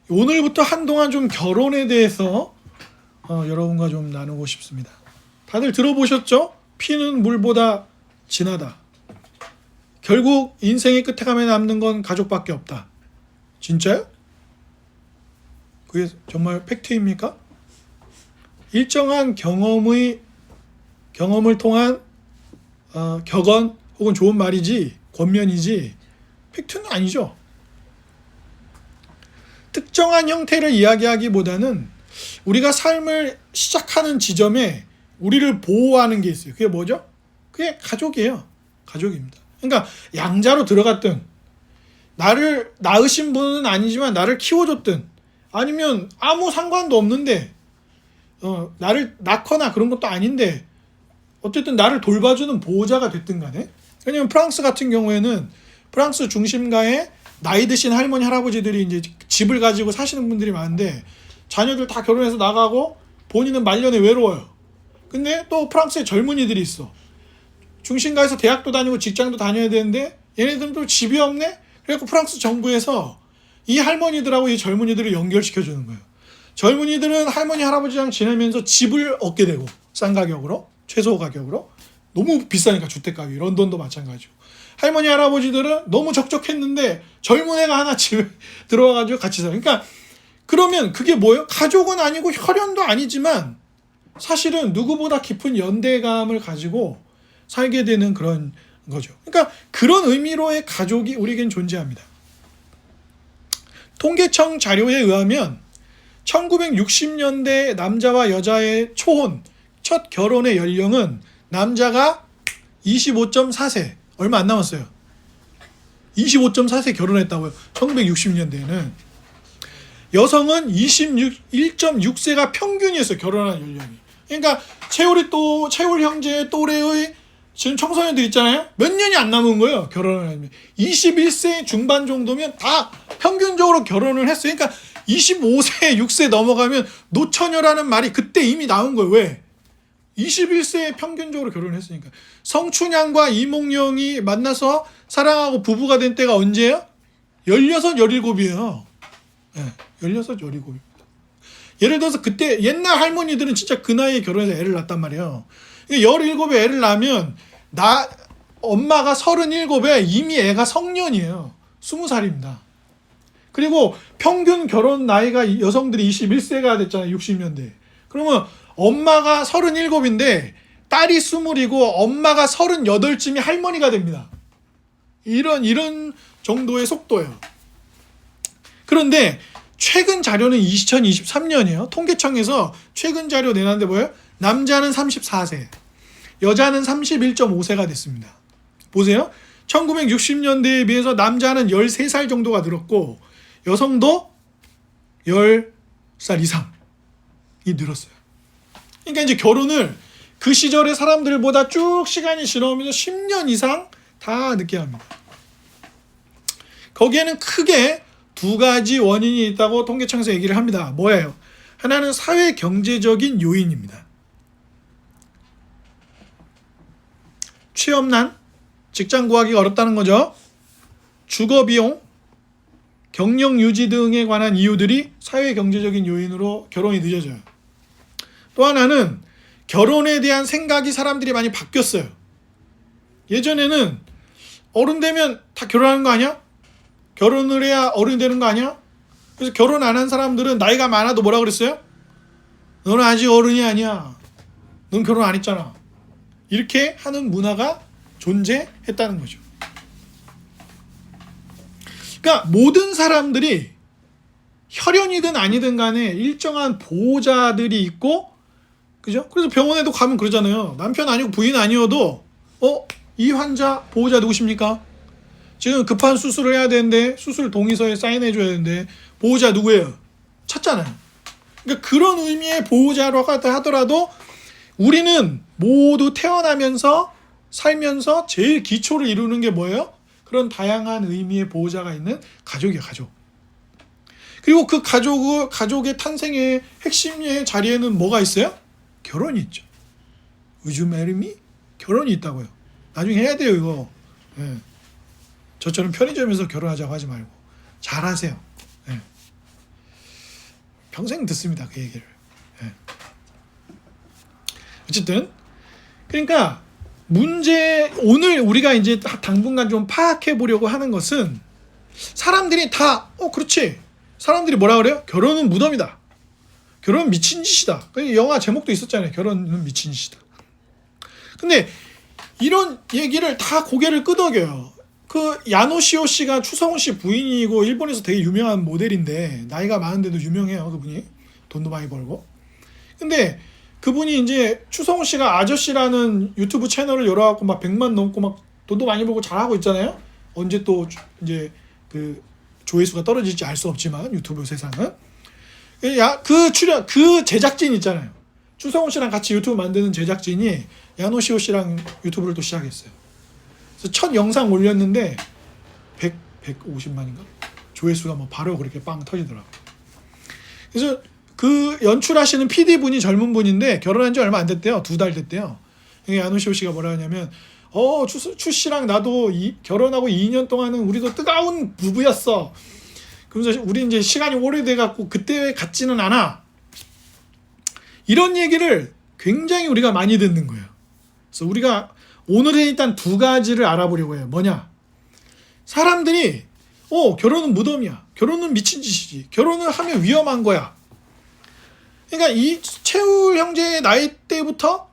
오늘부터 한동안 좀 결혼에 대해서 여러분과 좀 나누고 싶습니다. 다들 들어보셨죠? 피는 물보다 진하다. 결국 인생의 끝에 가면 남는 건 가족밖에 없다. 진짜요? 그게 정말 팩트입니까? 일정한 경험을 통한 격언 혹은 좋은 말이지 권면이지 팩트는 아니죠. 특정한 형태를 이야기하기보다는 우리가 삶을 시작하는 지점에 우리를 보호하는 게 있어요. 그게 뭐죠? 그게 가족이에요. 가족입니다. 그러니까 양자로 들어갔든 나를 낳으신 분은 아니지만 나를 키워줬든 아니면 아무 상관도 없는데 나를 낳거나 그런 것도 아닌데 어쨌든 나를 돌봐주는 보호자가 됐든 간에, 왜냐면 프랑스 같은 경우에는 프랑스 중심가에 나이 드신 할머니 할아버지들이 이제 집을 가지고 사시는 분들이 많은데 자녀들 다 결혼해서 나가고 본인은 말년에 외로워요. 근데 또 프랑스에 젊은이들이 있어. 중심가에서 대학도 다니고 직장도 다녀야 되는데 얘네들은 또 집이 없네? 그래서 프랑스 정부에서 이 할머니들하고 이 젊은이들을 연결시켜주는 거예요. 젊은이들은 할머니 할아버지랑 지내면서 집을 얻게 되고 싼 가격으로, 최소 가격으로. 너무 비싸니까 주택가격이. 런던도 마찬가지고. 할머니 할아버지들은 너무 적적했는데 젊은 애가 하나 집에 들어와가지고 같이 살아요. 그러니까 그러면 그게 뭐예요? 가족은 아니고 혈연도 아니지만 사실은 누구보다 깊은 연대감을 가지고 살게 되는 그런 거죠. 그러니까 그런 의미로의 가족이 우리에겐 존재합니다. 통계청 자료에 의하면 1960년대 남자와 여자의 초혼, 첫 결혼의 연령은 남자가 25.4세, 얼마 안 남았어요. 25.4세 결혼했다고요. 1960년대에는. 여성은 21.6세가 평균이었어요. 결혼한 연령이. 그러니까 채울 형제의 또래의 지금 청소년들 있잖아요. 몇 년이 안 남은 거예요. 결혼을 하면. 21세 중반 정도면 다 평균적으로 결혼을 했어요. 그러니까 25세, 6세 넘어가면 노처녀라는 말이 그때 이미 나온 거예요. 왜? 21세에 평균적으로 결혼했으니까. 성춘향과 이몽룡이 만나서 사랑하고 부부가 된 때가 언제예요? 16, 17이에요. 네, 16, 17입니다. 예를 들어서 그때 옛날 할머니들은 진짜 그 나이에 결혼해서 애를 낳았단 말이에요. 17에 애를 낳으면 엄마가 37에 이미 애가 성년이에요. 20살입니다. 그리고 평균 결혼 나이가 여성들이 21세가 됐잖아요. 60년대. 그러면 엄마가 37인데 딸이 20이고 엄마가 38쯤이 할머니가 됩니다. 이런 정도의 속도예요. 그런데 최근 자료는 2023년이에요. 통계청에서 최근 자료 내놨는데 뭐예요? 남자는 34세, 여자는 31.5세가 됐습니다. 보세요. 1960년대에 비해서 남자는 13살 정도가 늘었고 여성도 10살 이상이 늘었어요. 그러니까 이제 결혼을 그 시절의 사람들보다 쭉 시간이 지나오면서 10년 이상 다 늦게 합니다. 거기에는 크게 두 가지 원인이 있다고 통계청에서 얘기를 합니다. 뭐예요? 하나는 사회 경제적인 요인입니다. 취업난, 직장 구하기가 어렵다는 거죠. 주거비용, 경력 유지 등에 관한 이유들이 사회 경제적인 요인으로 결혼이 늦어져요. 또 하나는 결혼에 대한 생각이 사람들이 많이 바뀌었어요. 예전에는 어른 되면 다 결혼하는 거 아니야? 결혼을 해야 어른이 되는 거 아니야? 그래서 결혼 안 한 사람들은 나이가 많아도 뭐라 그랬어요? 너는 아직 어른이 아니야. 넌 결혼 안 했잖아. 이렇게 하는 문화가 존재했다는 거죠. 그러니까 모든 사람들이 혈연이든 아니든 간에 일정한 보호자들이 있고, 그죠? 그래서 병원에도 가면 그러잖아요. 남편 아니고 부인 아니어도 이 환자 보호자 누구십니까? 지금 급한 수술을 해야 되는데 수술 동의서에 사인해줘야 되는데 보호자 누구예요? 찾잖아요. 그러니까 그런 의미의 보호자로 하더라도 우리는 모두 태어나면서 살면서 제일 기초를 이루는 게 뭐예요? 그런 다양한 의미의 보호자가 있는 가족이에요. 가족. 그리고 그 가족의 탄생의 핵심의 자리에는 뭐가 있어요? 결혼이 있죠. Would you marry me? 결혼이 있다고요. 나중에 해야 돼요, 이거. 네. 저처럼 편의점에서 결혼하자고 하지 말고 잘하세요. 네. 평생 듣습니다. 그 얘기를. 예. 어쨌든 그러니까 오늘 우리가 이제 당분간 좀 파악해 보려고 하는 것은 사람들이 다 그렇지. 사람들이 뭐라 그래요? 결혼은 무덤이다. 결혼은 미친 짓이다. 영화 제목도 있었잖아요. 결혼은 미친 짓이다. 근데 이런 얘기를 다 고개를 끄덕여요. 그 야노시오 씨가 추성훈 씨 부인이고 일본에서 되게 유명한 모델인데 나이가 많은데도 유명해요. 그분이 돈도 많이 벌고. 근데 그분이 이제 추성훈 씨가 아저씨라는 유튜브 채널을 열어갖고 막 100만 넘고 막 돈도 많이 벌고 잘하고 있잖아요. 언제 또 이제 그 조회수가 떨어질지 알 수 없지만 유튜브 세상은 그 제작진 있잖아요. 추성훈 씨랑 같이 유튜브 만드는 제작진이 야노시오 씨랑 유튜브를 또 시작했어요. 그래서 첫 영상 올렸는데 150만인가? 조회수가 뭐 바로 그렇게 빵 터지더라고요. 그래서 그 연출하시는 PD분이 젊은 분인데 결혼한 지 얼마 안 됐대요. 2달 됐대요. 야노시오 씨가 뭐라 하냐면 추 씨랑 나도 결혼하고 2년 동안은 우리도 뜨거운 부부였어. 그러면서 우리 이제 시간이 오래돼 갖고 그때 같지는 않아. 이런 얘기를 굉장히 우리가 많이 듣는 거예요. 그래서 우리가 오늘은 일단 2가지를 알아보려고 해요. 뭐냐? 사람들이 결혼은 무덤이야. 결혼은 미친 짓이지. 결혼을 하면 위험한 거야. 그러니까 이 채울 형제의 나이 때부터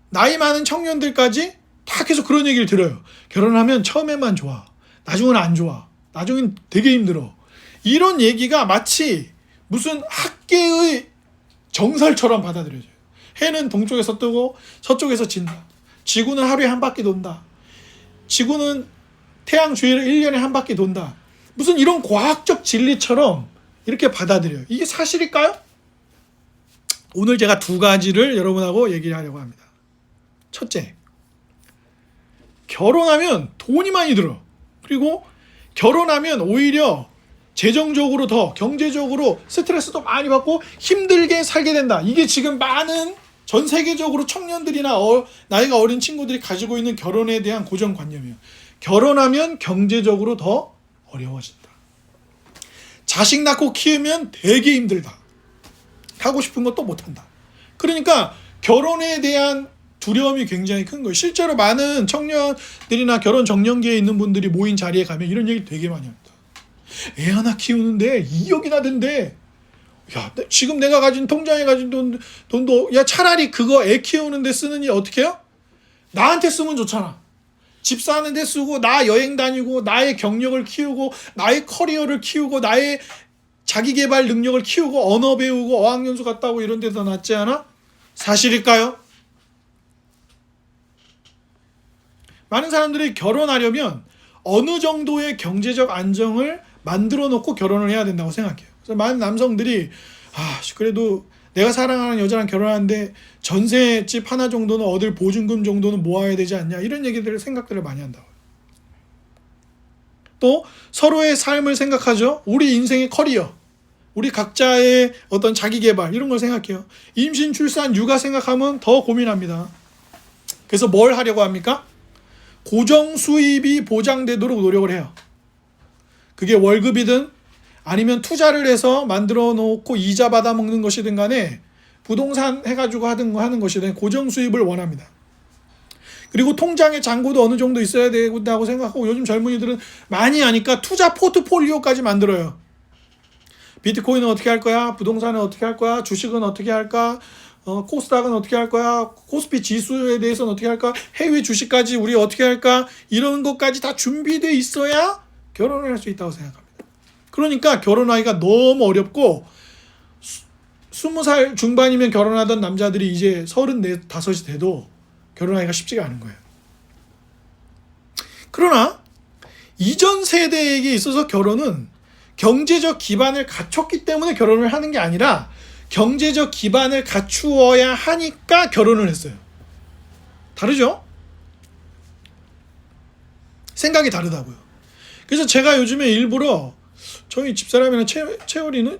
나이 많은 청년들까지 다 계속 그런 얘기를 들어요. 결혼하면 처음에만 좋아. 나중은 안 좋아. 나중엔 되게 힘들어. 이런 얘기가 마치 무슨 학계의 정설처럼 받아들여져요. 해는 동쪽에서 뜨고 서쪽에서 진다. 지구는 하루에 한 바퀴 돈다. 지구는 태양 주위를 1년에 한 바퀴 돈다. 무슨 이런 과학적 진리처럼 이렇게 받아들여요. 이게 사실일까요? 오늘 제가 2가지를 여러분하고 얘기를 하려고 합니다. 첫째, 결혼하면 돈이 많이 들어. 그리고 결혼하면 오히려 재정적으로 더 경제적으로 스트레스도 많이 받고 힘들게 살게 된다. 이게 지금 많은 전 세계적으로 청년들이나 나이가 어린 친구들이 가지고 있는 결혼에 대한 고정관념이에요. 결혼하면 경제적으로 더 어려워진다. 자식 낳고 키우면 되게 힘들다. 하고 싶은 것도 못한다. 그러니까 결혼에 대한 두려움이 굉장히 큰 거예요. 실제로 많은 청년들이나 결혼 정년기에 있는 분들이 모인 자리에 가면 이런 얘기 되게 많이 합니다. 애 하나 키우는데 2억이나 든대. 야, 지금 내가 가진 통장에 가진 돈도 야 차라리 그거 애 키우는데 쓰느니 어떻게 해요? 나한테 쓰면 좋잖아. 집 사는 데 쓰고 나 여행 다니고 나의 경력을 키우고 나의 커리어를 키우고 나의 자기개발 능력을 키우고 언어 배우고 어학연수 갔다 오고 이런 데서 낫지 않아? 사실일까요? 많은 사람들이 결혼하려면 어느 정도의 경제적 안정을 만들어 놓고 결혼을 해야 된다고 생각해요. 그래서 많은 남성들이 그래도 내가 사랑하는 여자랑 결혼하는데 전셋집 하나 정도는 얻을 보증금 정도는 모아야 되지 않냐 이런 생각들을 많이 한다고. 또 서로의 삶을 생각하죠. 우리 인생의 커리어, 우리 각자의 어떤 자기개발 이런 걸 생각해요. 임신, 출산, 육아 생각하면 더 고민합니다. 그래서 뭘 하려고 합니까? 고정 수입이 보장되도록 노력을 해요. 그게 월급이든 아니면 투자를 해서 만들어 놓고 이자 받아 먹는 것이든 간에 부동산 해가지고 하는 것이든 고정 수입을 원합니다. 그리고 통장에 잔고도 어느 정도 있어야 된다고 생각하고 요즘 젊은이들은 많이 하니까 투자 포트폴리오까지 만들어요. 비트코인은 어떻게 할 거야? 부동산은 어떻게 할 거야? 주식은 어떻게 할까? 코스닥은 어떻게 할 거야? 코스피 지수에 대해서는 어떻게 할까? 해외 주식까지 우리 어떻게 할까? 이런 것까지 다 준비돼 있어야 결혼을 할 수 있다고 생각합니다. 그러니까 결혼하기가 너무 어렵고 20살 중반이면 결혼하던 남자들이 이제 34, 5이 돼도 결혼하기가 쉽지가 않은 거예요. 그러나 이전 세대에게 있어서 결혼은 경제적 기반을 갖췄기 때문에 결혼을 하는 게 아니라 경제적 기반을 갖추어야 하니까 결혼을 했어요. 다르죠? 생각이 다르다고요. 그래서 제가 요즘에 일부러 저희 집사람이랑 채우리는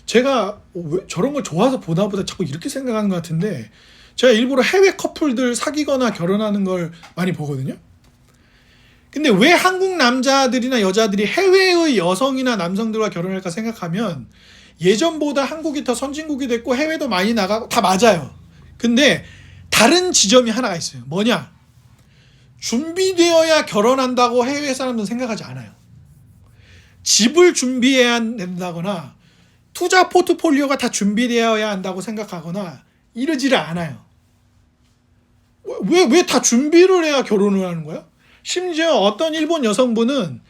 제가 왜 저런 걸 좋아서 보나 보다 자꾸 이렇게 생각하는 것 같은데 제가 일부러 해외 커플들 사귀거나 결혼하는 걸 많이 보거든요. 근데 왜 한국 남자들이나 여자들이 해외의 여성이나 남성들과 결혼할까 생각하면 예전보다 한국이 더 선진국이 됐고 해외도 많이 나가고 다 맞아요. 근데 다른 지점이 하나가 있어요. 뭐냐? 준비되어야 결혼한다고 해외 사람들은 생각하지 않아요. 집을 준비해야 된다거나 투자 포트폴리오가 다 준비되어야 한다고 생각하거나 이러지를 않아요. 왜 다 준비를 해야 결혼을 하는 거야? 심지어 어떤 일본 여성분은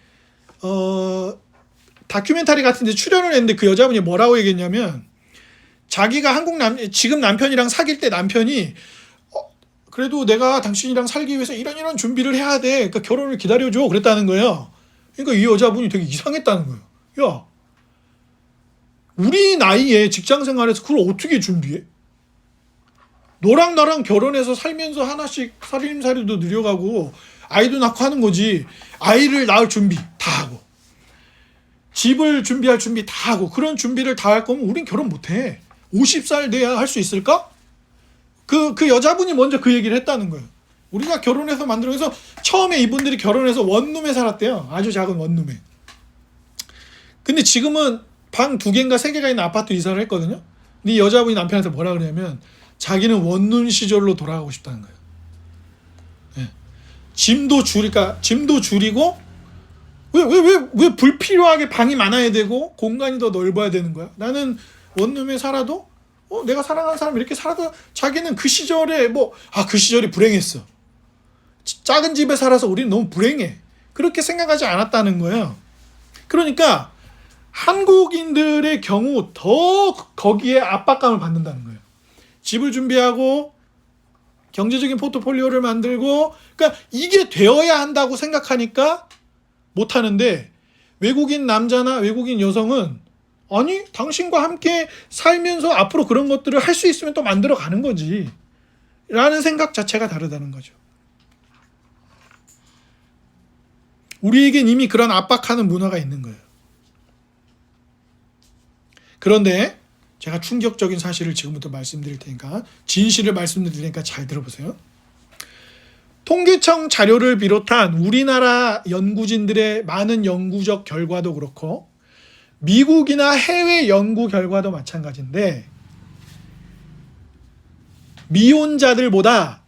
다큐멘터리 같은 데 출연을 했는데 그 여자분이 뭐라고 얘기했냐면 자기가 지금 남편이랑 사귈 때 남편이 그래도 내가 당신이랑 살기 위해서 이런 준비를 해야 돼. 그러니까 결혼을 기다려줘. 그랬다는 거예요. 그러니까 이 여자분이 되게 이상했다는 거예요. 야, 우리 나이에 직장 생활에서 그걸 어떻게 준비해? 너랑 나랑 결혼해서 살면서 하나씩 살림살이도 늘려가고 아이도 낳고 하는 거지. 아이를 낳을 준비 다 하고 집을 준비할 준비 다 하고 그런 준비를 다 할 거면 우린 결혼 못해. 50살 돼야 할 수 있을까? 그 여자분이 먼저 그 얘기를 했다는 거예요. 우리가 결혼해서 만들어서 처음에 이분들이 결혼해서 원룸에 살았대요. 아주 작은 원룸에. 근데 지금은 방 2개인가 3개가 있는 아파트 이사를 했거든요. 근데 이 여자분이 남편한테 뭐라 그러냐면 자기는 원룸 시절로 돌아가고 싶다는 거예요. 네. 짐도 줄이고 왜 불필요하게 방이 많아야 되고 공간이 더 넓어야 되는 거야? 나는 원룸에 살아도 내가 사랑하는 사람 이렇게 살아도 자기는 그 시절에 그 시절이 불행했어. 작은 집에 살아서 우리는 너무 불행해. 그렇게 생각하지 않았다는 거예요. 그러니까 한국인들의 경우 더 거기에 압박감을 받는다는 거예요. 집을 준비하고 경제적인 포트폴리오를 만들고 그러니까 이게 되어야 한다고 생각하니까 못하는데 외국인 남자나 외국인 여성은 아니 당신과 함께 살면서 앞으로 그런 것들을 할 수 있으면 또 만들어 가는 거지 라는 생각 자체가 다르다는 거죠. 우리에겐 이미 그런 압박하는 문화가 있는 거예요. 그런데 제가 충격적인 사실을 지금부터 말씀드릴 테니까 진실을 말씀드릴 테니까 잘 들어보세요. 통계청 자료를 비롯한 우리나라 연구진들의 많은 연구적 결과도 그렇고 미국이나 해외 연구 결과도 마찬가지인데 미혼자들보다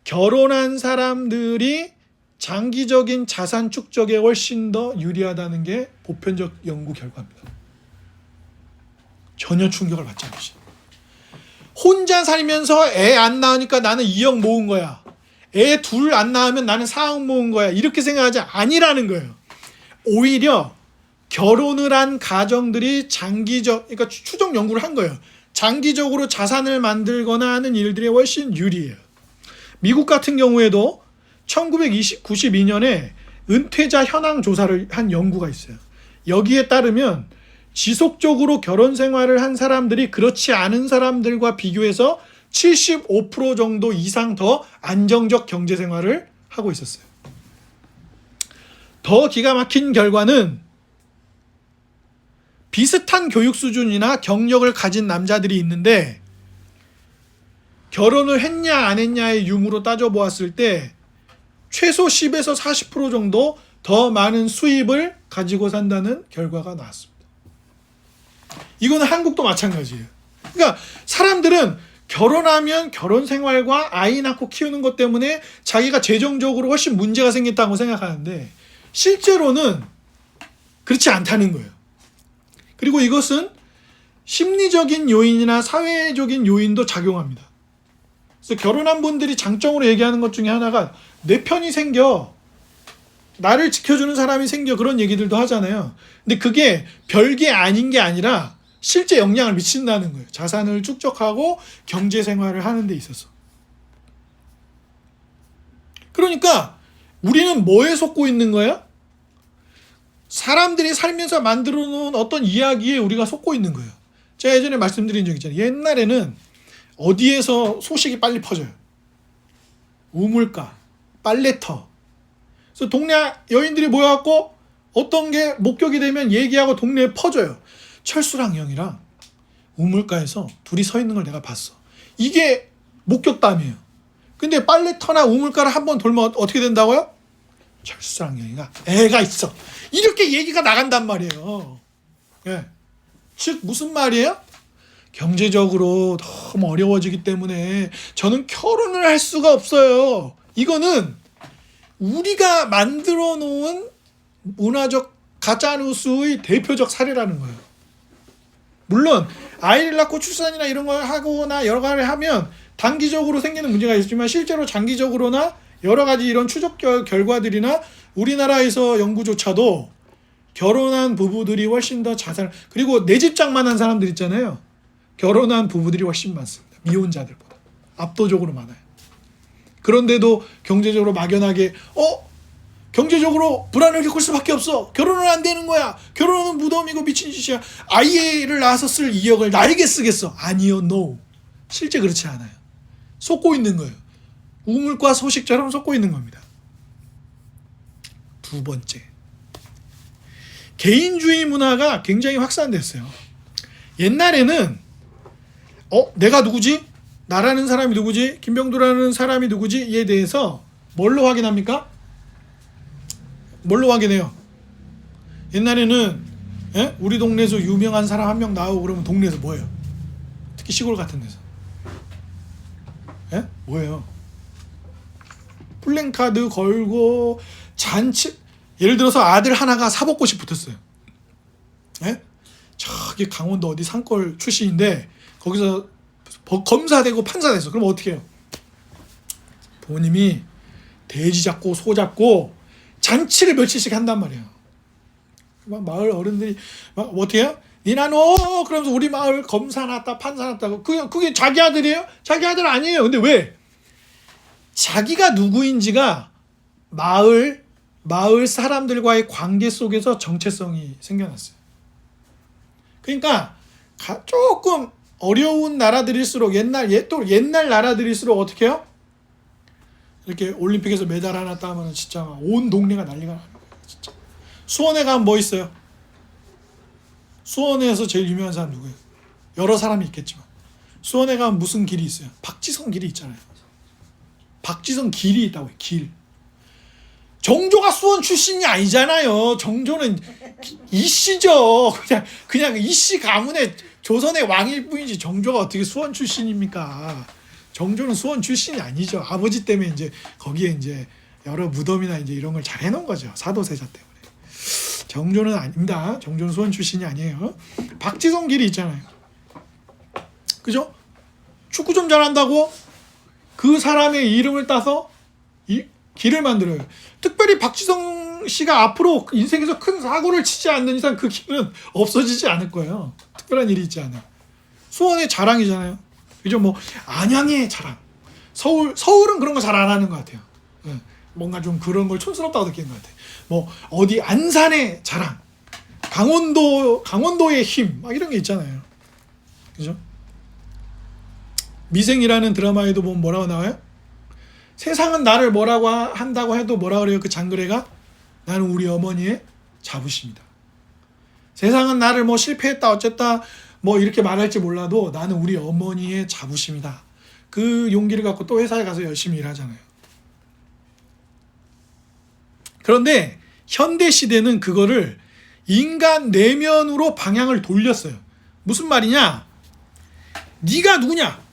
결혼한 사람들이 장기적인 자산 축적에 훨씬 더 유리하다는 게 보편적 연구 결과입니다. 전혀 충격을 받지 않으시죠. 혼자 살면서 애 안 낳으니까 나는 2억 모은 거야. 애 둘 안 낳으면 나는 4억 모은 거야. 이렇게 생각하지 아니라는 거예요. 오히려 결혼을 한 가정들이 그러니까 추적 연구를 한 거예요. 장기적으로 자산을 만들거나 하는 일들이 훨씬 유리해요. 미국 같은 경우에도 1992년에 은퇴자 현황 조사를 한 연구가 있어요. 여기에 따르면 지속적으로 결혼 생활을 한 사람들이 그렇지 않은 사람들과 비교해서 75% 정도 이상 더 안정적 경제 생활을 하고 있었어요. 더 기가 막힌 결과는 비슷한 교육 수준이나 경력을 가진 남자들이 있는데 결혼을 했냐 안 했냐의 유무로 따져보았을 때 최소 10에서 40% 정도 더 많은 수입을 가지고 산다는 결과가 나왔습니다. 이거는 한국도 마찬가지예요. 그러니까 사람들은 결혼하면 결혼 생활과 아이 낳고 키우는 것 때문에 자기가 재정적으로 훨씬 문제가 생겼다고 생각하는데 실제로는 그렇지 않다는 거예요. 그리고 이것은 심리적인 요인이나 사회적인 요인도 작용합니다. 그래서 결혼한 분들이 장점으로 얘기하는 것 중에 하나가 내 편이 생겨. 나를 지켜주는 사람이 생겨. 그런 얘기들도 하잖아요. 근데 그게 별게 아닌 게 아니라 실제 영향을 미친다는 거예요. 자산을 축적하고 경제 생활을 하는 데 있어서. 그러니까 우리는 뭐에 속고 있는 거야? 사람들이 살면서 만들어 놓은 어떤 이야기에 우리가 속고 있는 거예요. 제가 예전에 말씀드린 적 있잖아요. 옛날에는 어디에서 소식이 빨리 퍼져요. 우물가, 빨래터. 그래서 동네 여인들이 모여갖고 어떤 게 목격이 되면 얘기하고 동네에 퍼져요. 철수랑 형이랑 우물가에서 둘이 서 있는 걸 내가 봤어. 이게 목격담이에요. 근데 빨래터나 우물가를 한번 돌면 어떻게 된다고요? 철수랑 형이가 애가 있어. 이렇게 얘기가 나간단 말이에요. 예. 즉 무슨 말이에요? 경제적으로 너무 어려워지기 때문에 저는 결혼을 할 수가 없어요. 이거는 우리가 만들어 놓은 문화적 가짜뉴스의 대표적 사례라는 거예요. 물론 아이를 낳고 출산이나 이런 걸 하거나 여러 가지 하면 단기적으로 생기는 문제가 있지만 실제로 장기적으로나 여러 가지 이런 추적 결과들이나 우리나라에서 연구조차도 결혼한 부부들이 훨씬 더 자살, 그리고 내 집 장만한 사람들 있잖아요. 결혼한 부부들이 훨씬 많습니다. 미혼자들보다 압도적으로 많아요. 그런데도 경제적으로 막연하게 경제적으로 불안을 겪을 수밖에 없어. 결혼은 안 되는 거야. 결혼은 무덤이고 미친 짓이야. 아이를 낳아서 쓸 2억을 나에게 쓰겠어. 아니요, no. 실제 그렇지 않아요. 속고 있는 거예요. 우물과 소식처럼 속고 있는 겁니다. 두 번째, 개인주의 문화가 굉장히 확산됐어요. 옛날에는 내가 누구지? 나라는 사람이 누구지? 김병두라는 사람이 누구지? 이에 대해서 뭘로 확인합니까? 뭘로 확인해요? 옛날에는 우리 동네에서 유명한 사람 한 명 나오고 그러면 동네에서 뭐예요? 특히 시골 같은 데서 뭐예요? 플랜카드 걸고 잔치, 예를 들어서 아들 하나가 사법고시 붙었어요. 저기 강원도 어디 산골 출신인데 거기서 검사되고 판사 됐어. 그럼 어떻게 해요? 부모님이 돼지 잡고 소 잡고 잔치를 며칠씩 한단 말이에요. 막 마을 어른들이 막 어떻게 해요? 니나노 그러면서 우리 마을 검사 났다 판사 났다고. 그게 자기 아들이에요? 자기 아들 아니에요. 근데 왜? 자기가 누구인지가 마을 사람들과의 관계 속에서 정체성이 생겨났어요. 그러니까 조금 어려운 나라들일수록 옛날 나라들일수록 어떻게 해요? 이렇게 올림픽에서 메달 하나 따면 진짜 온 동네가 난리가 나는 거예요. 진짜. 수원에 가면 뭐 있어요? 수원에서 제일 유명한 사람 누구예요? 여러 사람이 있겠지만 수원에 가면 무슨 길이 있어요? 박지성 길이 있잖아요. 박지성 길이 있다고요. 길. 정조가 수원 출신이 아니잖아요. 정조는 이씨죠. 그냥 이씨 가문의 조선의 왕일 뿐이지 정조가 어떻게 수원 출신입니까? 정조는 수원 출신이 아니죠. 아버지 때문에 이제 거기에 이제 여러 무덤이나 이제 이런 걸 잘 해놓은 거죠. 사도세자 때문에. 정조는 아닙니다. 정조는 수원 출신이 아니에요. 박지성 길이 있잖아요. 그죠? 축구 좀 잘한다고 그 사람의 이름을 따서 이 길을 만들어요. 특별히 박지성 씨가 앞으로 인생에서 큰 사고를 치지 않는 이상 그 길은 없어지지 않을 거예요. 특별한 일이 있지 않아요. 수원의 자랑이잖아요. 그죠? 뭐 안양의 자랑. 서울은 그런 거 잘 안 하는 것 같아요. 뭔가 좀 그런 걸 촌스럽다고 느끼는 것 같아요. 뭐 어디 안산의 자랑, 강원도의 힘, 막 이런 게 있잖아요. 그죠? 미생이라는 드라마에도 보면 뭐라고 나와요? 세상은 나를 뭐라고 한다고 해도 뭐라 그래요? 그 장그래가 나는 우리 어머니의 자부심이다. 세상은 나를 뭐 실패했다 어쨌다 뭐 이렇게 말할지 몰라도 나는 우리 어머니의 자부심이다. 그 용기를 갖고 또 회사에 가서 열심히 일하잖아요. 그런데 현대 시대는 그거를 인간 내면으로 방향을 돌렸어요. 무슨 말이냐? 네가 누구냐?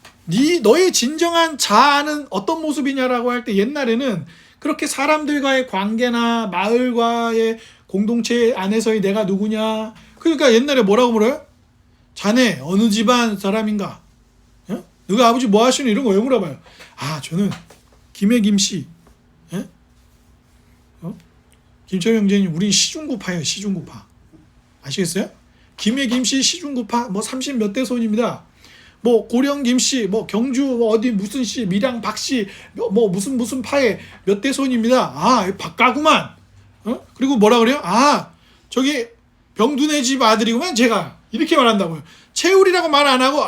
너의 진정한 자아는 어떤 모습이냐라고 할 때 옛날에는 그렇게 사람들과의 관계나 마을과의 공동체 안에서의 내가 누구냐. 그러니까 옛날에 뭐라고 물어요? 자네 어느 집안 사람인가? 너가 아버지 뭐 하시는 이런 거 왜 물어봐요? 저는 김해 김씨. 김철 형제님 우린 시중구파예요. 시중구파. 아시겠어요? 김해 김씨 시중구파 뭐 30 몇 대 손입니다. 뭐 고령 김씨 뭐 경주 뭐 어디 무슨 씨 밀양 박씨 뭐 무슨 파의 몇 대 손입니다. 박가구만. 그리고 뭐라 그래요? 저기 병두네 집 아들이구만 제가. 이렇게 말한다고요. 채울이라고 말 안 하고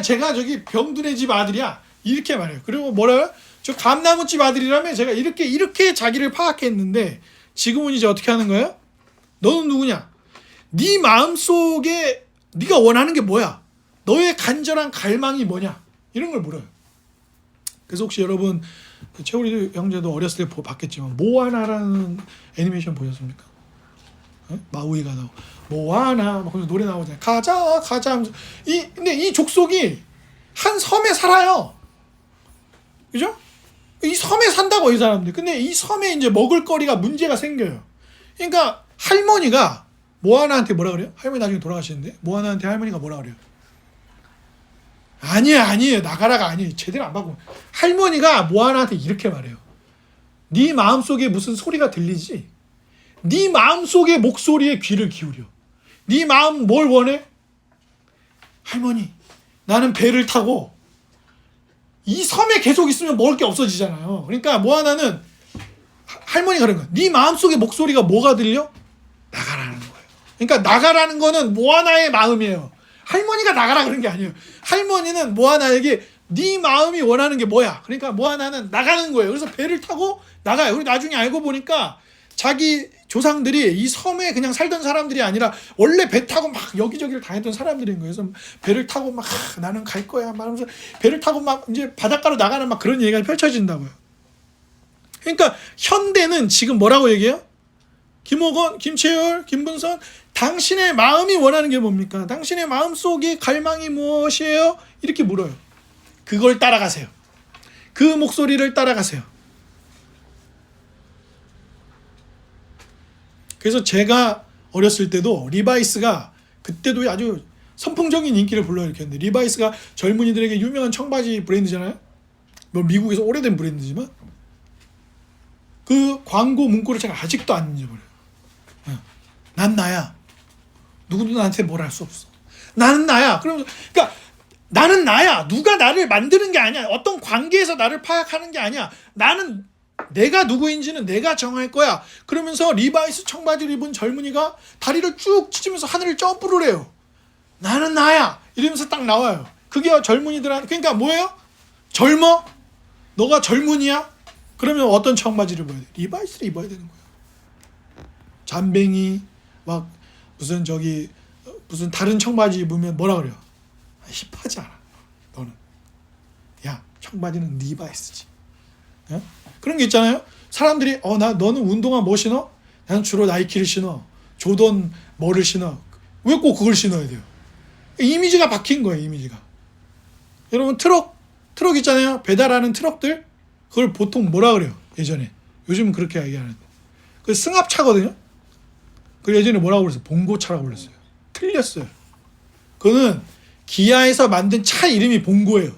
제가 저기 병두네 집 아들이야. 이렇게 말해요. 그리고 뭐라고요? 저 감나무집 아들이라면 제가 이렇게 자기를 파악했는데 지금은 이제 어떻게 하는 거예요? 너는 누구냐? 네 마음속에 네가 원하는 게 뭐야? 너의 간절한 갈망이 뭐냐? 이런 걸 물어요. 그래서 혹시 여러분 채우리 형제도 어렸을 때 봤겠지만 모아나라는 애니메이션 보셨습니까? 마우이가 나오고 모아나 막 노래 나오잖아요. 가자 가자 하면서 근데 이 족속이 한 섬에 살아요. 그죠? 이 섬에 산다고 이 사람들. 근데 이 섬에 이제 먹을거리가 문제가 생겨요. 그러니까 할머니가 모아나한테 뭐라 그래요? 할머니 나중에 돌아가시는데 모아나한테 할머니가 뭐라 그래요? 아니에요 나가라가 아니에요. 제대로 안 받고 할머니가 모아나한테 이렇게 말해요. 네 마음속에 무슨 소리가 들리지? 네 마음속의 목소리에 귀를 기울여. 네 마음 뭘 원해? 할머니 나는 배를 타고 이 섬에 계속 있으면 먹을 게 없어지잖아요. 그러니까 모아나는 할머니가 그런 거야. 네 마음속의 목소리가 뭐가 들려? 나가라는 거예요. 그러니까 나가라는 거는 모아나의 마음이에요. 할머니가 나가라 그런 게 아니에요. 할머니는 모아나에게 네 마음이 원하는 게 뭐야? 그러니까 모아나는 나가는 거예요. 그래서 배를 타고 나가요. 그리고 나중에 알고 보니까 자기 조상들이 이 섬에 그냥 살던 사람들이 아니라 원래 배 타고 막 여기저기를 다녔던 사람들인 거예요. 그래서 배를 타고 막 나는 갈 거야 말하면서 배를 타고 막 이제 바닷가로 나가는 막 그런 얘기가 펼쳐진다고요. 그러니까 현대는 지금 뭐라고 얘기해요? 김옥원, 김채열, 김분선 당신의 마음이 원하는 게 뭡니까? 당신의 마음속에 갈망이 무엇이에요? 이렇게 물어요. 그걸 따라가세요. 그 목소리를 따라가세요. 그래서 제가 어렸을 때도 리바이스가 그때도 아주 선풍적인 인기를 불러일으켰는데 리바이스가 젊은이들에게 유명한 청바지 브랜드잖아요. 뭐 미국에서 오래된 브랜드지만 그 광고 문구를 제가 아직도 안 잊어버려요. 난 나야. 누구도 나한테 뭘 할 수 없어. 나는 나야. 그러면서 그러니까 나는 나야. 누가 나를 만드는 게 아니야. 어떤 관계에서 나를 파악하는 게 아니야. 나는 내가 누구인지는 내가 정할 거야. 그러면서 리바이스 청바지를 입은 젊은이가 다리를 쭉 찢으면서 하늘을 점프를 해요. 나는 나야. 이러면서 딱 나와요. 그게 젊은이들한테 그러니까 뭐예요? 젊어? 너가 젊은이야? 그러면 어떤 청바지를 입어야 돼? 리바이스를 입어야 되는 거예요. 잠뱅이 막 무슨 무슨 다른 청바지 입으면 뭐라 그래요? 힙하지 않아. 너는 야 청바지는 리바이스지. 예? 그런 게 있잖아요. 사람들이 너는 운동화 뭐 신어? 나는 주로 나이키를 신어. 조던 뭐를 신어. 왜 꼭 그걸 신어야 돼요? 이미지가 박힌 거예요. 이미지가. 여러분 트럭 있잖아요. 배달하는 트럭들 그걸 보통 뭐라 그래요? 예전에. 요즘은 그렇게 얘기하는데 그 승합차거든요. 그 예전에 뭐라고 그랬어요? 봉고차라고 그랬어요. 틀렸어요. 그거는 기아에서 만든 차 이름이 봉고예요.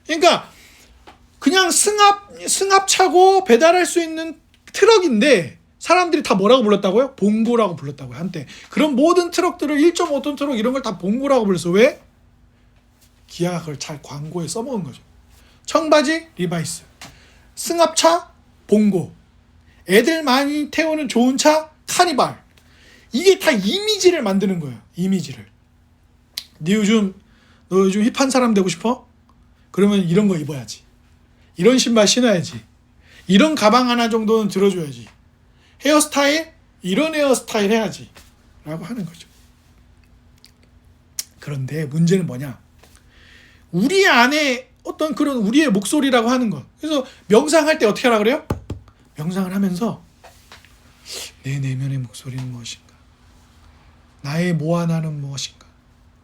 그러니까 그냥 승합차고 배달할 수 있는 트럭인데 사람들이 다 뭐라고 불렀다고요? 봉고라고 불렀다고요. 한때. 그런 모든 트럭들을 1.5톤 트럭 이런 걸 다 봉고라고 불렀어요. 왜? 기아가 그걸 잘 광고에 써먹은 거죠. 청바지 리바이스, 승합차 봉고, 애들 많이 태우는 좋은 차 카니발. 이게 다 이미지를 만드는 거예요. 이미지를. 너 요즘 힙한 사람 되고 싶어? 그러면 이런 거 입어야지. 이런 신발 신어야지. 이런 가방 하나 정도는 들어줘야지. 헤어스타일? 이런 헤어스타일 해야지. 라고 하는 거죠. 그런데 문제는 뭐냐? 우리 안에 어떤 그런 우리의 목소리라고 하는 것. 그래서 명상할 때 어떻게 하라 그래요? 명상을 하면서 내 내면의 목소리는 무엇인가? 나의 모아나는 무엇인가?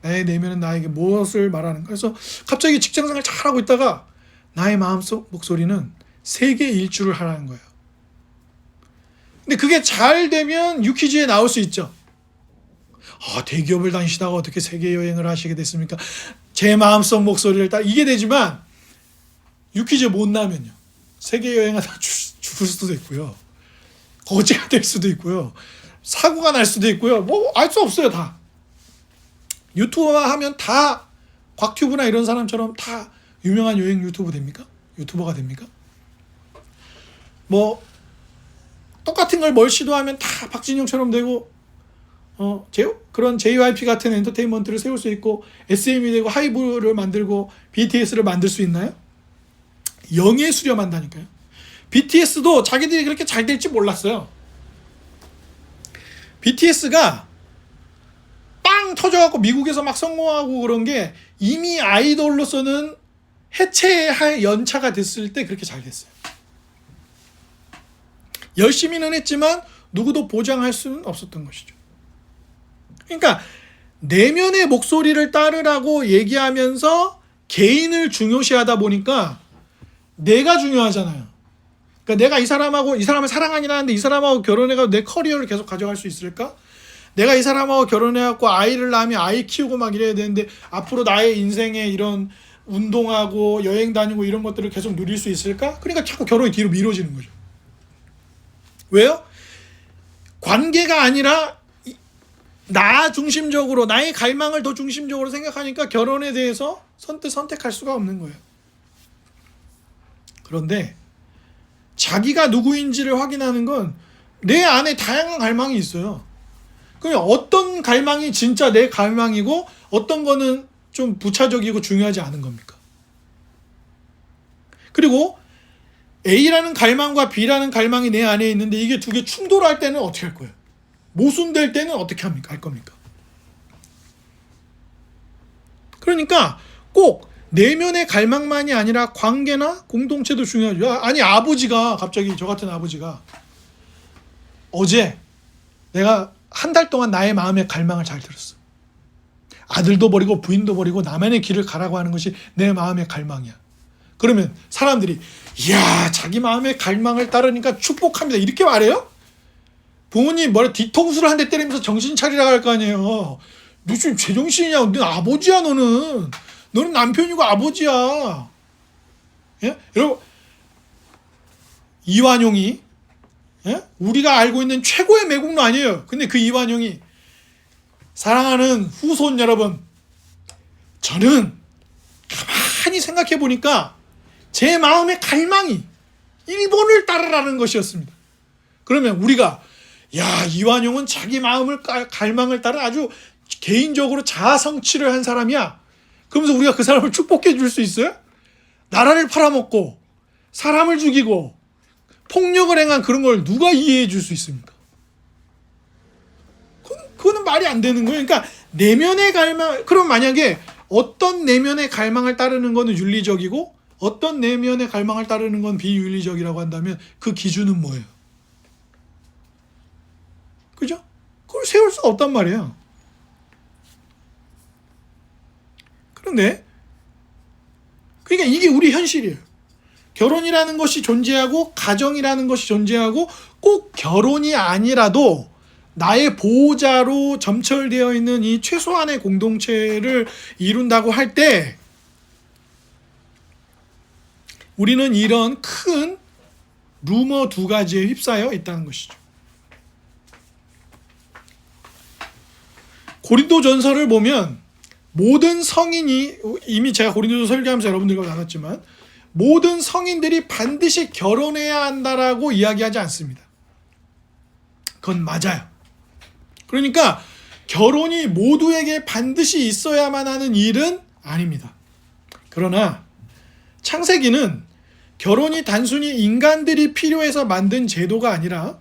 나의 내면은 나에게 무엇을 말하는가? 그래서 갑자기 직장생활 잘하고 있다가 나의 마음속 목소리는 세계 일주를 하라는 거예요. 근데 그게 잘 되면 유퀴즈에 나올 수 있죠. 대기업을 다니시다가 어떻게 세계 여행을 하시게 됐습니까? 제 마음속 목소리를 딱 이게 되지만 유퀴즈에 못 나면요. 세계 여행하다 죽을 수도 있고요. 거지가 될 수도 있고요. 사고가 날 수도 있고요. 뭐 알 수 없어요. 다. 유튜버 하면 다 곽튜브나 이런 사람처럼 다 유명한 여행 유튜버 됩니까? 유튜버가 됩니까? 뭐 똑같은 걸 뭘 시도하면 다 박진영처럼 되고 그런 JYP 같은 엔터테인먼트를 세울 수 있고 SM이 되고 하이브를 만들고 BTS를 만들 수 있나요? 영에 수렴한다니까요. BTS도 자기들이 그렇게 잘 될지 몰랐어요. BTS가 빵 터져갖고 미국에서 막 성공하고 그런 게 이미 아이돌로서는 해체할 연차가 됐을 때 그렇게 잘 됐어요. 열심히는 했지만 누구도 보장할 수는 없었던 것이죠. 그러니까 내면의 목소리를 따르라고 얘기하면서 개인을 중요시하다 보니까 내가 중요하잖아요. 그러니까 내가 이 사람을 사랑하긴 하는데 이 사람하고 결혼해가지고 내 커리어를 계속 가져갈 수 있을까? 내가 이 사람하고 결혼해갖고 아이를 낳으면 아이 키우고 막 이래야 되는데 앞으로 나의 인생에 이런 운동하고 여행 다니고 이런 것들을 계속 누릴 수 있을까? 그러니까 자꾸 결혼이 뒤로 미뤄지는 거죠. 왜요? 관계가 아니라 나 중심적으로 나의 갈망을 더 중심적으로 생각하니까 결혼에 대해서 선택할 수가 없는 거예요. 그런데 자기가 누구인지를 확인하는 건 내 안에 다양한 갈망이 있어요. 그러면 어떤 갈망이 진짜 내 갈망이고 어떤 거는 좀 부차적이고 중요하지 않은 겁니까? 그리고 A라는 갈망과 B라는 갈망이 내 안에 있는데 이게 두 개 충돌할 때는 어떻게 할 거예요? 모순될 때는 어떻게 합니까? 할 겁니까? 그러니까 꼭 내면의 갈망만이 아니라 관계나 공동체도 중요하죠. 아니 아버지가 갑자기 저 같은 아버지가 어제 내가 한 달 동안 나의 마음의 갈망을 잘 들었어. 아들도 버리고 부인도 버리고 나만의 길을 가라고 하는 것이 내 마음의 갈망이야. 그러면 사람들이 이야 자기 마음의 갈망을 따르니까 축복합니다. 이렇게 말해요? 부모님 머리 뒤통수를 한 대 때리면서 정신 차리라고 할 거 아니에요. 너 지금 제정신이냐? 너 아버지야 너는. 너는 남편이고 아버지야. 예? 여러분 이완용이 예? 우리가 알고 있는 최고의 매국노 아니에요. 근데 그 이완용이 사랑하는 후손 여러분, 저는 가만히 생각해 보니까 제 마음의 갈망이 일본을 따르라는 것이었습니다. 그러면 우리가 야 이완용은 자기 마음을 갈망을 따라 아주 개인적으로 자아 성취를 한 사람이야. 그러면서 우리가 그 사람을 축복해 줄 수 있어요? 나라를 팔아먹고 사람을 죽이고 폭력을 행한 그런 걸 누가 이해해 줄 수 있습니까? 그거는 말이 안 되는 거예요. 그러니까 내면의 갈망, 그럼 만약에 어떤 내면의 갈망을 따르는 거는 윤리적이고 어떤 내면의 갈망을 따르는 건 비윤리적이라고 한다면 그 기준은 뭐예요? 그죠? 그걸 세울 수가 없단 말이에요. 그런데 그러니까 이게 우리 현실이에요. 결혼이라는 것이 존재하고 가정이라는 것이 존재하고 꼭 결혼이 아니라도 나의 보호자로 점철되어 있는 이 최소한의 공동체를 이룬다고 할 때 우리는 이런 큰 루머 두 가지에 휩싸여 있다는 것이죠. 고린도전서를 보면 모든 성인이, 이미 제가 고린도전서 설교하면서 여러분들과 나눴지만 모든 성인들이 반드시 결혼해야 한다라고 이야기하지 않습니다. 그건 맞아요. 그러니까 결혼이 모두에게 반드시 있어야만 하는 일은 아닙니다. 그러나 창세기는 결혼이 단순히 인간들이 필요해서 만든 제도가 아니라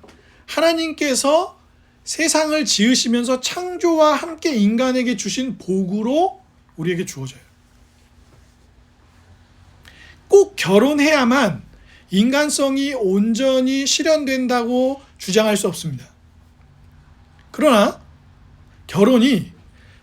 하나님께서 세상을 지으시면서 창조와 함께 인간에게 주신 복으로 우리에게 주어져요. 꼭 결혼해야만 인간성이 온전히 실현된다고 주장할 수 없습니다. 그러나 결혼이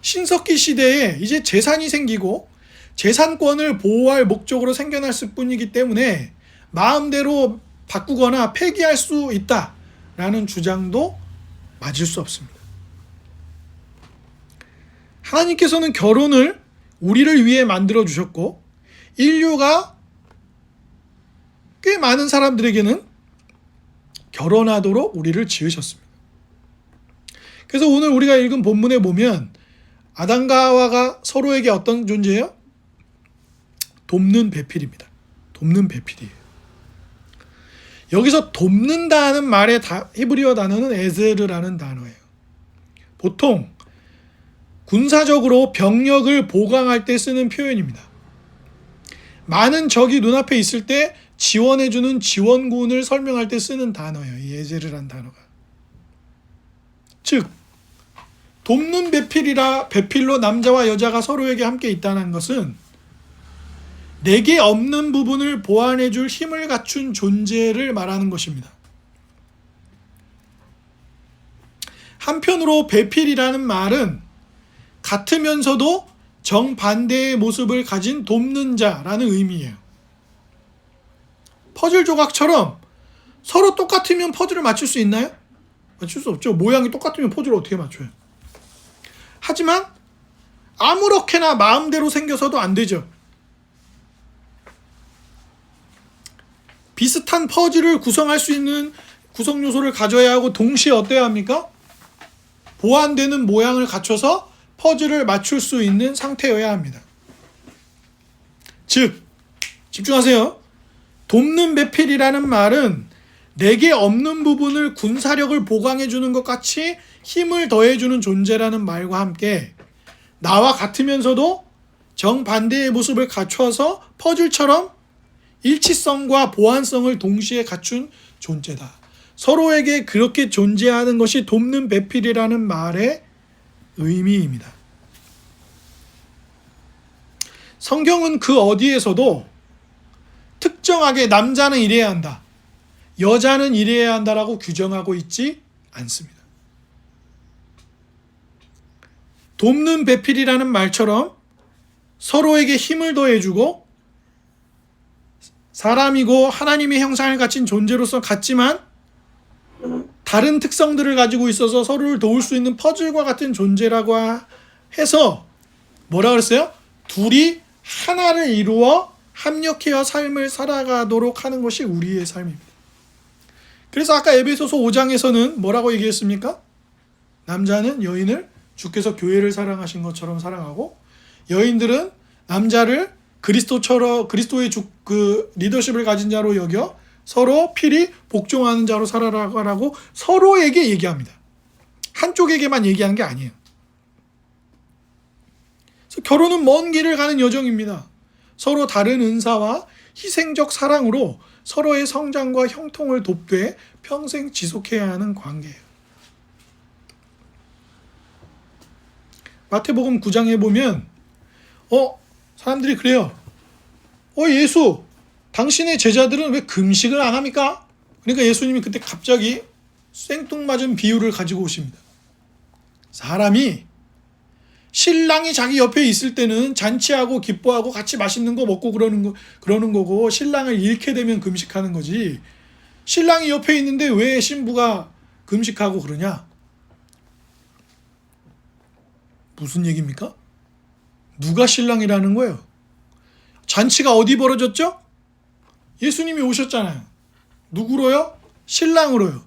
신석기 시대에 이제 재산이 생기고 재산권을 보호할 목적으로 생겨났을 뿐이기 때문에 마음대로 바꾸거나 폐기할 수 있다라는 주장도 맞을 수 없습니다. 하나님께서는 결혼을 우리를 위해 만들어 주셨고 인류가 꽤 많은 사람들에게는 결혼하도록 우리를 지으셨습니다. 그래서 오늘 우리가 읽은 본문에 보면 아담과 하와가 서로에게 어떤 존재예요? 돕는 배필입니다. 돕는 배필이에요. 여기서 돕는다는 말의 히브리어 단어는 에제르라는 단어예요. 보통 군사적으로 병력을 보강할 때 쓰는 표현입니다. 많은 적이 눈앞에 있을 때 지원해주는 지원군을 설명할 때 쓰는 단어예요. 이 에제르라는 단어가. 즉 돕는 배필로 남자와 여자가 서로에게 함께 있다는 것은 내게 없는 부분을 보완해줄 힘을 갖춘 존재를 말하는 것입니다. 한편으로 배필이라는 말은 같으면서도 정반대의 모습을 가진 돕는 자라는 의미예요. 퍼즐 조각처럼 서로 똑같으면 퍼즐을 맞출 수 있나요? 맞출 수 없죠. 모양이 똑같으면 퍼즐을 어떻게 맞춰요? 하지만 아무렇게나 마음대로 생겨서도 안 되죠. 비슷한 퍼즐을 구성할 수 있는 구성 요소를 가져야 하고 동시에 어때야 합니까? 보완되는 모양을 갖춰서 퍼즐을 맞출 수 있는 상태여야 합니다. 즉, 집중하세요. 돕는 배필이라는 말은 내게 없는 부분을 군사력을 보강해주는 것 같이 힘을 더해주는 존재라는 말과 함께 나와 같으면서도 정반대의 모습을 갖춰서 퍼즐처럼 일치성과 보완성을 동시에 갖춘 존재다. 서로에게 그렇게 존재하는 것이 돕는 배필이라는 말의 의미입니다. 성경은 그 어디에서도 특정하게 남자는 이래야 한다, 여자는 이래야 한다라고 규정하고 있지 않습니다. 돕는 배필이라는 말처럼 서로에게 힘을 더해주고 사람이고 하나님의 형상을 가진 존재로서 같지만 다른 특성들을 가지고 있어서 서로를 도울 수 있는 퍼즐과 같은 존재라고 해서 뭐라 그랬어요? 둘이 하나를 이루어 합력해야 삶을 살아가도록 하는 것이 우리의 삶입니다. 그래서 아까 에베소서 5장에서는 뭐라고 얘기했습니까? 남자는 여인을 주께서 교회를 사랑하신 것처럼 사랑하고, 여인들은 남자를 그리스도처럼 그리스도의 그 리더십을 가진 자로 여겨 서로 필히 복종하는 자로 살아가라고 서로에게 얘기합니다. 한쪽에게만 얘기하는 게 아니에요. 그래서 결혼은 먼 길을 가는 여정입니다. 서로 다른 은사와 희생적 사랑으로 서로의 성장과 형통을 돕되 평생 지속해야 하는 관계예요. 마태복음 9장에 보면 사람들이 그래요. 예수, 당신의 제자들은 왜 금식을 안 합니까? 그러니까 예수님이 그때 갑자기 생뚱맞은 비유를 가지고 오십니다. 사람이 신랑이 자기 옆에 있을 때는 잔치하고 기뻐하고 같이 맛있는 거 먹고 그러는 거고, 신랑을 잃게 되면 금식하는 거지. 신랑이 옆에 있는데 왜 신부가 금식하고 그러냐? 무슨 얘기입니까? 누가 신랑이라는 거예요? 잔치가 어디 벌어졌죠? 예수님이 오셨잖아요. 누구로요? 신랑으로요.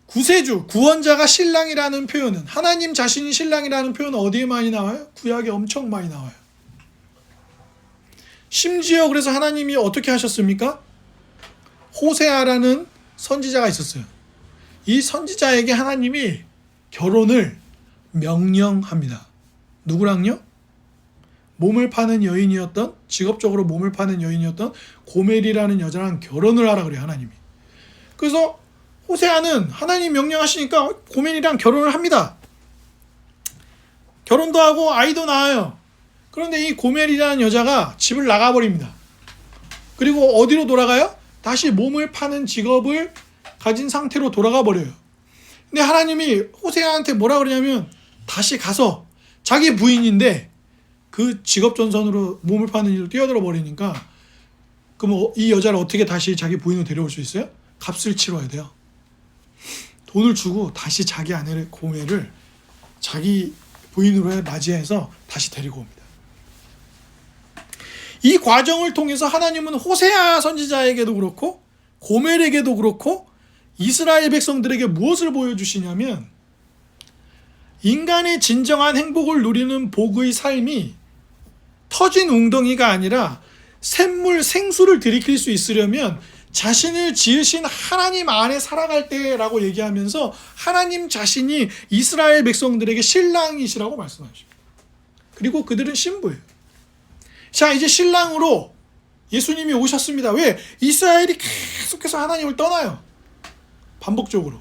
구세주, 구원자가 신랑이라는 표현은, 하나님 자신이 신랑이라는 표현은 어디에 많이 나와요? 구약에 엄청 많이 나와요. 심지어 그래서 하나님이 어떻게 하셨습니까? 호세아라는 선지자가 있었어요. 이 선지자에게 하나님이 결혼을 명령합니다. 누구랑요? 몸을 파는 여인이었던, 직업적으로 몸을 파는 여인이었던 고멜이라는 여자랑 결혼을 하라 그래요, 하나님이. 그래서 호세아는 하나님 명령하시니까 고멜이랑 결혼을 합니다. 결혼도 하고 아이도 낳아요. 그런데 이 고멜이라는 여자가 집을 나가버립니다. 그리고 어디로 돌아가요? 다시 몸을 파는 직업을 가진 상태로 돌아가 버려요. 근데 하나님이 호세아한테 뭐라 그러냐면, 다시 가서 자기 부인인데 그 직업 전선으로 몸을 파는 일로 뛰어들어 버리니까, 그럼 이 여자를 어떻게 다시 자기 부인으로 데려올 수 있어요? 값을 치러야 돼요. 돈을 주고 다시 자기 아내를, 고멜을 자기 부인으로 맞이해서 다시 데리고 옵니다. 이 과정을 통해서 하나님은 호세아 선지자에게도 그렇고 고멜에게도 그렇고 이스라엘 백성들에게 무엇을 보여주시냐면, 인간의 진정한 행복을 누리는 복의 삶이 터진 웅덩이가 아니라 샘물, 생수를 들이킬 수 있으려면 자신을 지으신 하나님 안에 살아갈 때라고 얘기하면서 하나님 자신이 이스라엘 백성들에게 신랑이시라고 말씀하십니다. 그리고 그들은 신부예요. 자, 이제 신랑으로 예수님이 오셨습니다. 왜? 이스라엘이 계속해서 하나님을 떠나요. 반복적으로.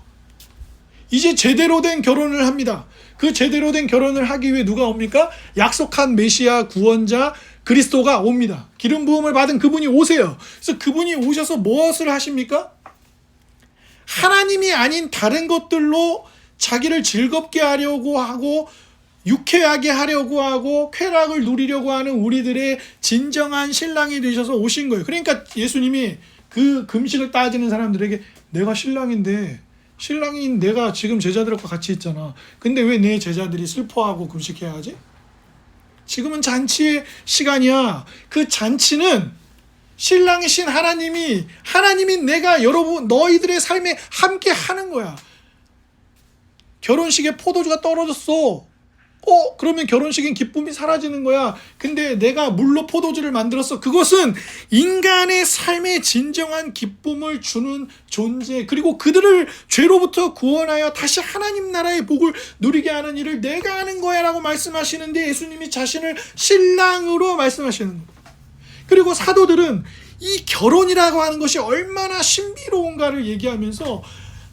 이제 제대로 된 결혼을 합니다. 그 제대로 된 결혼을 하기 위해 누가 옵니까? 약속한 메시아 구원자 그리스도가 옵니다. 기름 부음을 받은 그분이 오세요. 그래서 그분이 오셔서 무엇을 하십니까? 하나님이 아닌 다른 것들로 자기를 즐겁게 하려고 하고 유쾌하게 하려고 하고 쾌락을 누리려고 하는 우리들의 진정한 신랑이 되셔서 오신 거예요. 그러니까 예수님이 그 금식을 따지는 사람들에게 내가 신랑인데 신랑인 내가 지금 제자들과 같이 있잖아. 근데 왜 내 제자들이 슬퍼하고 금식해야 하지? 지금은 잔치의 시간이야. 그 잔치는 신랑이신 하나님이 내가 여러분 너희들의 삶에 함께 하는 거야. 결혼식에 포도주가 떨어졌어. 그러면 결혼식엔 기쁨이 사라지는 거야. 근데 내가 물로 포도주를 만들었어. 그것은 인간의 삶에 진정한 기쁨을 주는 존재, 그리고 그들을 죄로부터 구원하여 다시 하나님 나라의 복을 누리게 하는 일을 내가 하는 거야 라고 말씀하시는데, 예수님이 자신을 신랑으로 말씀하시는 거예요. 그리고 사도들은 이 결혼이라고 하는 것이 얼마나 신비로운가를 얘기하면서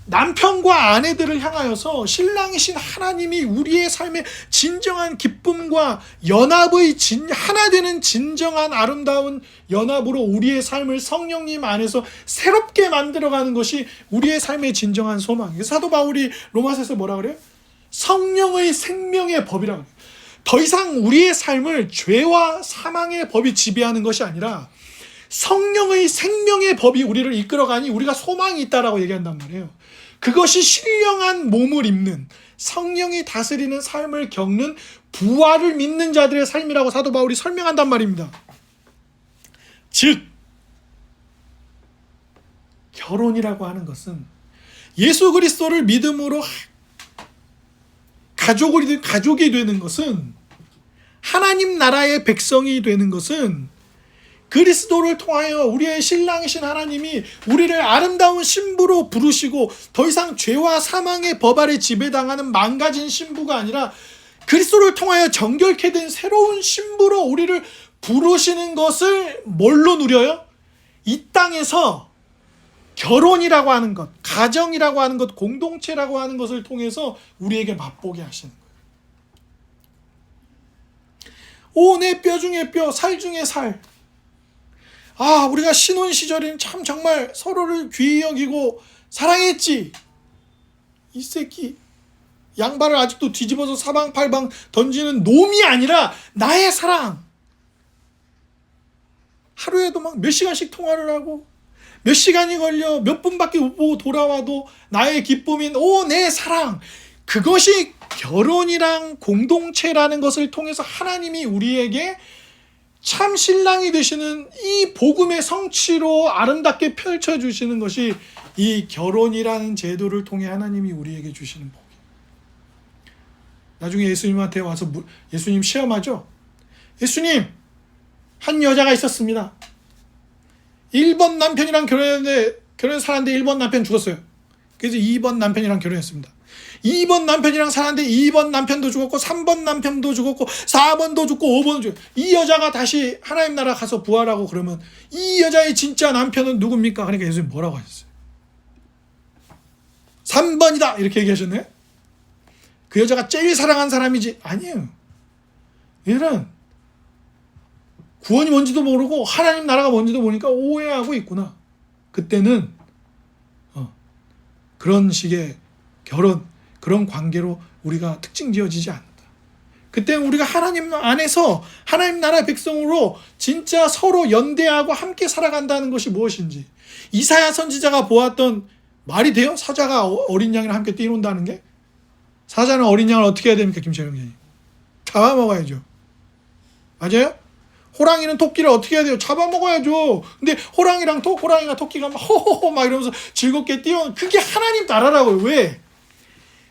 남편과 아내들을 향하여서 신랑이신 하나님이 우리의 삶의 진정한 기쁨과 연합의 하나 되는 진정한 아름다운 연합으로 우리의 삶을 성령님 안에서 새롭게 만들어가는 것이 우리의 삶의 진정한 소망이에요. 사도 바울이 로마서에서 뭐라 그래요? 성령의 생명의 법이라고 그래요. 더 이상 우리의 삶을 죄와 사망의 법이 지배하는 것이 아니라 성령의 생명의 법이 우리를 이끌어가니 우리가 소망이 있다라고 얘기한단 말이에요. 그것이 신령한 몸을 입는, 성령이 다스리는 삶을 겪는 부활을 믿는 자들의 삶이라고 사도 바울이 설명한단 말입니다. 즉 결혼이라고 하는 것은 예수 그리스도를 믿음으로 가족이 되는 것은, 하나님 나라의 백성이 되는 것은 그리스도를 통하여 우리의 신랑이신 하나님이 우리를 아름다운 신부로 부르시고 더 이상 죄와 사망의 법 아래 지배당하는 망가진 신부가 아니라 그리스도를 통하여 정결케 된 새로운 신부로 우리를 부르시는 것을 뭘로 누려요? 이 땅에서 결혼이라고 하는 것, 가정이라고 하는 것, 공동체라고 하는 것을 통해서 우리에게 맛보게 하시는 거예요. 내 뼈 중에 뼈, 살 중에 살. 우리가 신혼 시절엔 참 정말 서로를 귀히 여기고 사랑했지. 이 새끼 양발을 아직도 뒤집어서 사방팔방 던지는 놈이 아니라 나의 사랑. 하루에도 막 몇 시간씩 통화를 하고 몇 시간이 걸려 몇 분밖에 못 보고 돌아와도 나의 기쁨인 내 사랑. 그것이 결혼이랑 공동체라는 것을 통해서 하나님이 우리에게 참 신랑이 되시는 이 복음의 성취로 아름답게 펼쳐주시는 것이 이 결혼이라는 제도를 통해 하나님이 우리에게 주시는 복이에요. 나중에 예수님한테 와서 예수님 시험하죠. 예수님, 한 여자가 있었습니다. 1번 남편이랑 살았는데 1번 남편 죽었어요. 그래서 2번 남편이랑 결혼했습니다. 2번 남편이랑 살았는데 2번 남편도 죽었고 3번 남편도 죽었고 4번도 죽고 5번도 죽었고, 이 여자가 다시 하나님 나라 가서 부활하고 그러면 이 여자의 진짜 남편은 누굽니까? 그러니까 예수님 뭐라고 하셨어요? 3번이다 이렇게 얘기하셨네. 그 여자가 제일 사랑한 사람이지? 아니에요. 얘는 구원이 뭔지도 모르고 하나님 나라가 뭔지도 모르니까 오해하고 있구나. 그때는 그런 식의 결혼, 그런 관계로 우리가 특징 지어지지 않는다. 그때는 우리가 하나님 안에서 하나님 나라의 백성으로 진짜 서로 연대하고 함께 살아간다는 것이 무엇인지, 이사야 선지자가 보았던, 말이 돼요? 사자가 어린 양이랑 함께 뛰논다는 게? 사자는 어린 양을 어떻게 해야 됩니까? 김철영 선생님, 잡아먹어야죠. 맞아요? 호랑이는 토끼를 어떻게 해야 돼요? 잡아먹어야죠. 근데 호랑이가 토끼가 막 호호호 막 이러면서 즐겁게 그게 하나님 나라라고요. 왜?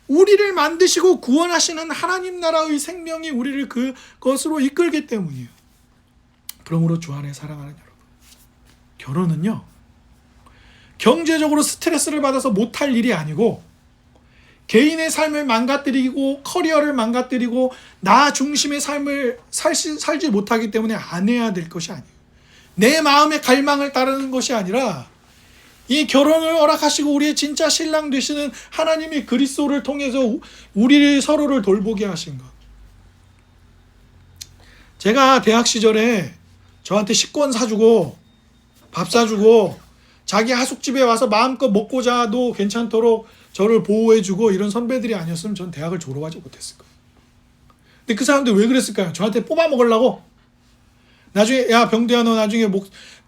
우리를 만드시고 구원하시는 하나님 나라의 생명이 우리를 그것으로 이끌기 때문이에요. 그러므로 주 안에 사랑하는 여러분, 결혼은요 경제적으로 스트레스를 받아서 못할 일이 아니고, 개인의 삶을 망가뜨리고 커리어를 망가뜨리고 나 중심의 삶을 살지 못하기 때문에 안 해야 될 것이 아니에요. 내 마음의 갈망을 따르는 것이 아니라 이 결혼을 허락하시고 우리의 진짜 신랑 되시는 하나님이 그리스도를 통해서 우리 서로를 돌보게 하신 것. 제가 대학 시절에 저한테 식권 사주고 밥 사주고 자기 하숙집에 와서 마음껏 먹고 자도 괜찮도록 저를 보호해주고 이런 선배들이 아니었으면 전 대학을 졸업하지 못했을 거예요. 근데 그 사람들 왜 그랬을까요? 저한테 뽑아먹으려고. 나중에 야 병대야 너 나중에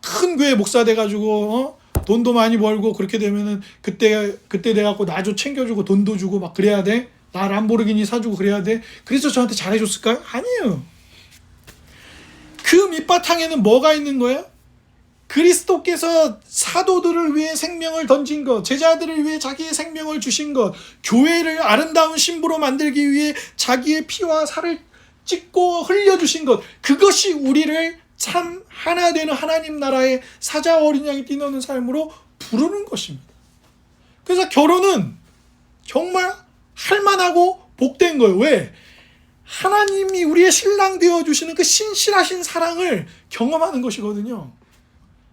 큰 교회 목사 돼가지고 돈도 많이 벌고 그렇게 되면은 그때 돼갖고 나 좀 챙겨주고 돈도 주고 막 그래야 돼. 나 람보르기니 사주고 그래야 돼. 그래서 저한테 잘해줬을까요? 아니에요. 그 밑바탕에는 뭐가 있는 거예요? 그리스도께서 사도들을 위해 생명을 던진 것, 제자들을 위해 자기의 생명을 주신 것, 교회를 아름다운 신부로 만들기 위해 자기의 피와 살을 찢고 흘려주신 것, 그것이 우리를 참 하나 되는 하나님 나라의 사자 어린 양이 뛰노는 삶으로 부르는 것입니다. 그래서 결혼은 정말 할만하고 복된 거예요. 왜? 하나님이 우리의 신랑 되어주시는 그 신실하신 사랑을 경험하는 것이거든요.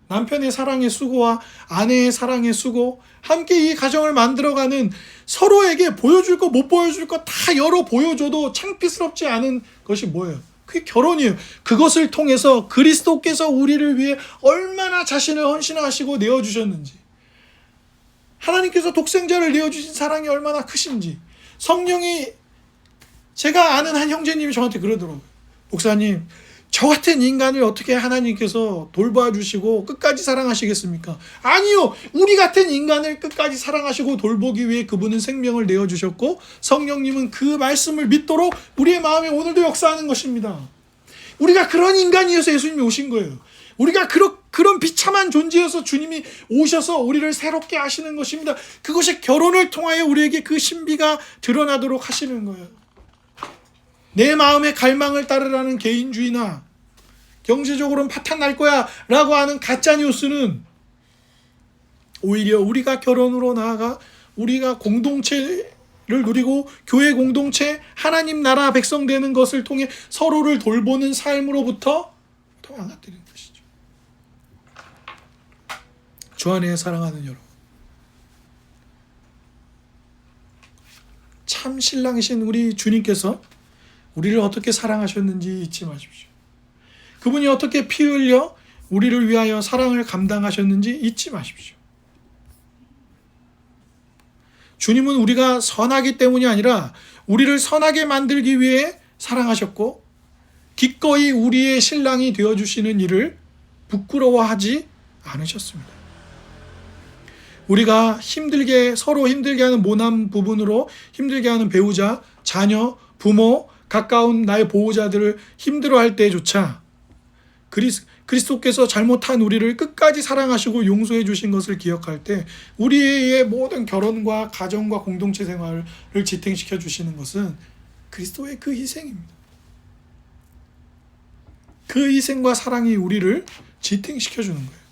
남편의 사랑의 수고와 아내의 사랑의 수고, 함께 이 가정을 만들어가는, 서로에게 보여줄 거 못 보여줄 거 다 열어 보여줘도 창피스럽지 않은 것이 뭐예요? 그게 결혼이에요. 그것을 통해서 그리스도께서 우리를 위해 얼마나 자신을 헌신하시고 내어주셨는지, 하나님께서 독생자를 내어주신 사랑이 얼마나 크신지, 성령이, 제가 아는 한 형제님이 저한테 그러더라고요. 목사님, 저 같은 인간을 어떻게 하나님께서 돌봐주시고 끝까지 사랑하시겠습니까? 아니요. 우리 같은 인간을 끝까지 사랑하시고 돌보기 위해 그분은 생명을 내어주셨고, 성령님은 그 말씀을 믿도록 우리의 마음에 오늘도 역사하는 것입니다. 우리가 그런 인간이어서 예수님이 오신 거예요. 우리가 그런 비참한 존재여서 주님이 오셔서 우리를 새롭게 하시는 것입니다. 그것이 결혼을 통하여 우리에게 그 신비가 드러나도록 하시는 거예요. 내 마음의 갈망을 따르라는 개인주의나 경제적으로는 파탄 날 거야 라고 하는 가짜 뉴스는 오히려 우리가 결혼으로 나아가 우리가 공동체를 누리고 교회 공동체, 하나님 나라 백성 되는 것을 통해 서로를 돌보는 삶으로부터 더 망가뜨리는 것이죠. 주 안에 사랑하는 여러분, 참 신랑이신 우리 주님께서 우리를 어떻게 사랑하셨는지 잊지 마십시오. 그분이 어떻게 피 흘려 우리를 위하여 사랑을 감당하셨는지 잊지 마십시오. 주님은 우리가 선하기 때문이 아니라 우리를 선하게 만들기 위해 사랑하셨고, 기꺼이 우리의 신랑이 되어주시는 일을 부끄러워하지 않으셨습니다. 우리가 서로 힘들게 하는 모난 부분으로 힘들게 하는 배우자, 자녀, 부모, 가까운 나의 보호자들을 힘들어할 때조차 그리스도께서 잘못한 우리를 끝까지 사랑하시고 용서해 주신 것을 기억할 때 우리의 모든 결혼과 가정과 공동체 생활을 지탱시켜 주시는 것은 그리스도의 그 희생입니다. 그 희생과 사랑이 우리를 지탱시켜 주는 거예요.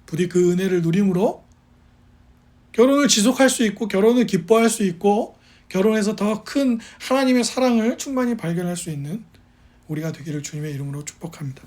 부디 그 은혜를 누림으로 결혼을 지속할 수 있고, 결혼을 기뻐할 수 있고, 결혼에서 더 큰 하나님의 사랑을 충만히 발견할 수 있는 우리가 되기를 주님의 이름으로 축복합니다.